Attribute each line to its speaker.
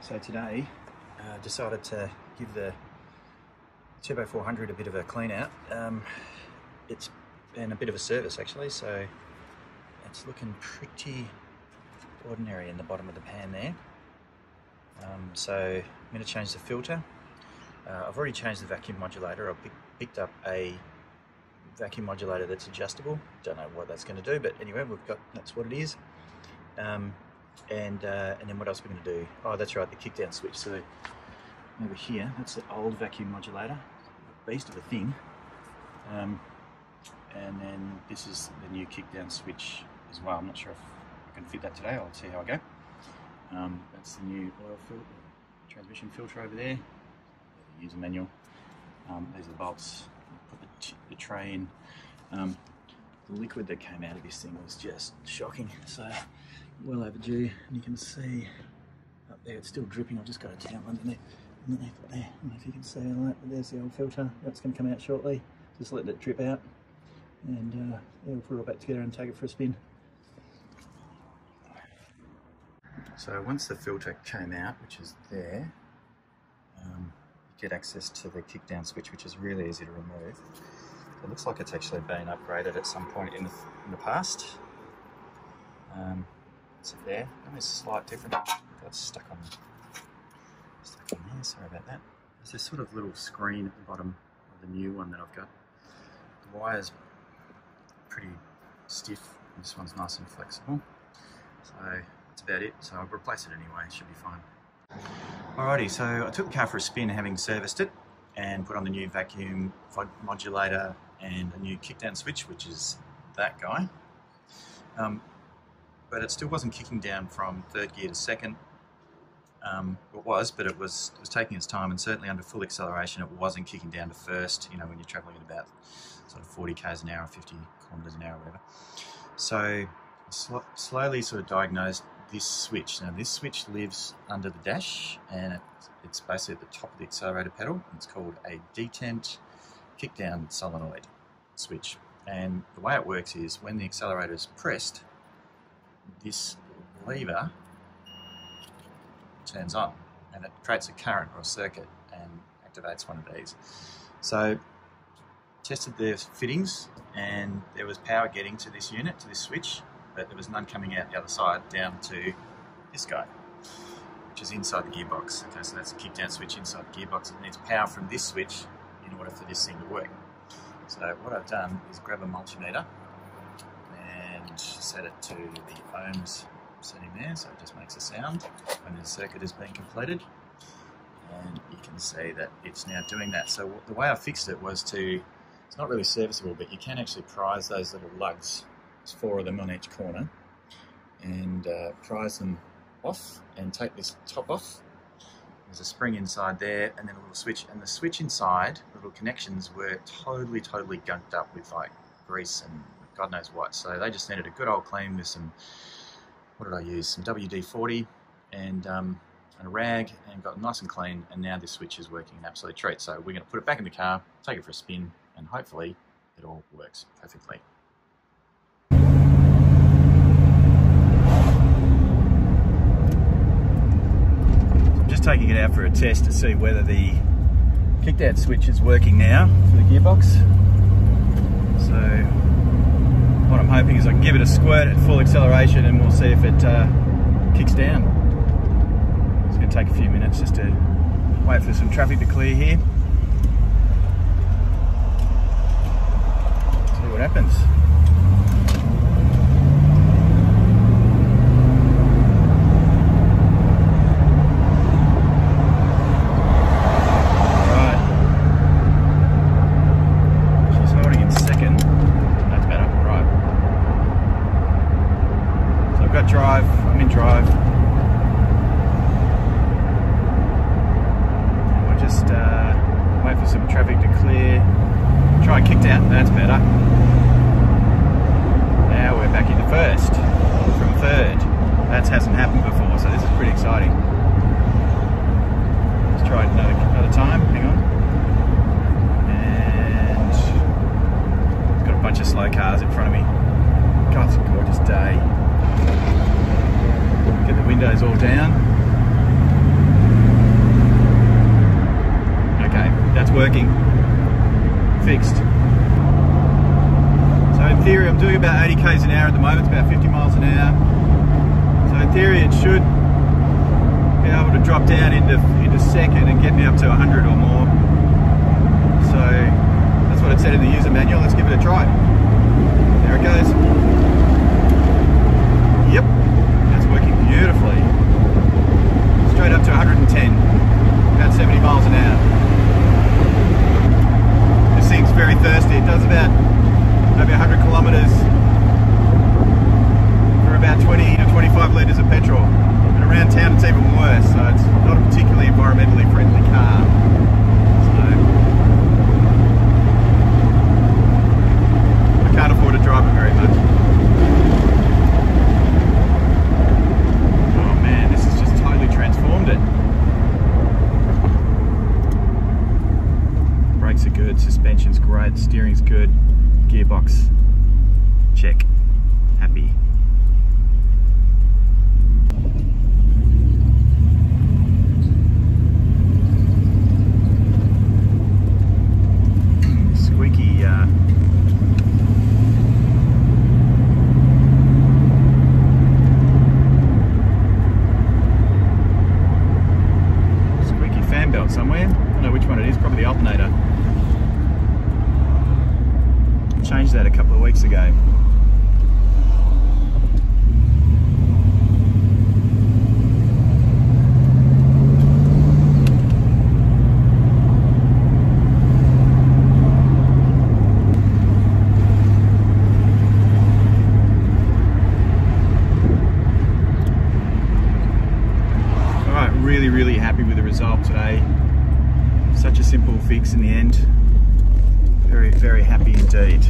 Speaker 1: So today, decided to give the Turbo 400 a bit of a clean out. It's been a bit of a service actually, so it's looking pretty ordinary in the bottom of the pan there. So I'm going to change the filter. I've already changed the vacuum modulator. I picked up a vacuum modulator that's adjustable. Don't know what that's going to do, but anyway, that's what it is. And then what else are we going to do? Oh, that's right, the kickdown switch. So over here, that's the old vacuum modulator, a beast of a thing. And then this is the new kickdown switch as well. I'm not sure if I can fit that today. I'll see how I go. That's the new oil filter, transmission filter over there. The user manual. These are the bolts. Put the tray in. The liquid that came out of this thing was just shocking. So well overdue. And you can see up there it's still dripping. I've just got a towel underneath it there. I don't know if you can see all that, but there's the old filter. That's going to come out shortly. Just let it drip out, and yeah, we'll put it all back together and take it for a spin. So once the filter came out, which is there, you get access to the kickdown switch, which is really easy to remove. It looks like it's actually been upgraded at some point in the past. So there, there's a slight difference. Got stuck in there, sorry about that. There's this sort of little screen at the bottom of the new one that I've got. The wire's pretty stiff, this one's nice and flexible. So that's about it, so I'll replace it anyway, it should be fine. Alrighty, so I took the car for a spin having serviced it and put on the new vacuum modulator and a new kickdown switch, which is that guy. But it still wasn't kicking down from third gear to second. It was, but it was taking its time, and certainly under full acceleration it wasn't kicking down to first, you know, when you're travelling at about sort of 40 k's an hour, 50 kilometres an hour, whatever. So I slowly sort of diagnosed this switch. Now this switch lives under the dash, and it's basically at the top of the accelerator pedal. It's called a detent kickdown solenoid switch. And the way it works is when the accelerator is pressed, this lever turns on and it creates a current or a circuit and activates one of these. So tested the fittings, and there was power getting to this unit, to this switch, but there was none coming out the other side down to this guy, which is inside the gearbox. Okay, so that's a kickdown switch inside the gearbox. It needs power from this switch in order for this thing to work. So what I've done is grab a multimeter and set it to the ohms setting there, so it just makes a sound when the circuit is being completed, and you can see that it's now doing that. So the way I fixed it was it's not really serviceable, but you can actually prise those little lugs. There's 4 of them on each corner, and prise them off and take this top off. There's a spring inside there and then a little switch, and the switch inside, the little connections were totally gunked up with like grease and God knows what. So they just needed a good old clean with some, what did I use? Some WD-40 and a rag, and got nice and clean, and now this switch is working an absolute treat. So we're going to put it back in the car, take it for a spin, and hopefully it all works perfectly. Just taking it out for a test to see whether the kickdown switch is working now for the gearbox. So what I'm hoping is I can give it a squirt at full acceleration and we'll see if it kicks down. It's going to take a few minutes just to wait for some traffic to clear here. See what happens. I'm in drive. We'll just wait for some traffic to clear. Try and kick down, that's better. Now we're back into first from third. That hasn't happened before, so this is pretty exciting. Let's try another time, hang on. And got a bunch of slow cars in front of me. God, it's a gorgeous day. Get the windows all down. working. Fixed. So in theory, I'm doing about 80 k's an hour at the moment. It's about 50 miles an hour. So in theory, it should be able to drop down into second and get me up to 100 or more. So that's what it said in the user manual. Let's give it a try. There it goes. Yep, that's working beautifully. Straight up to 110, about 70 miles an hour. This thing's very thirsty. It does about maybe 100 kilometers for about 20 to 25 litres of petrol. And around town it's even worse, so it's not a particularly environmentally friendly car. So I can't afford to drive it very much. Oh man, this has just totally transformed it. Brakes are good, suspension's great, steering's good, gearbox, check, happy. Squeaky fan belt somewhere. I don't know which one it is, probably the alternator. Changed that a couple of weeks ago. Alright, really happy with the result today. Such a simple fix in the end. Very happy indeed.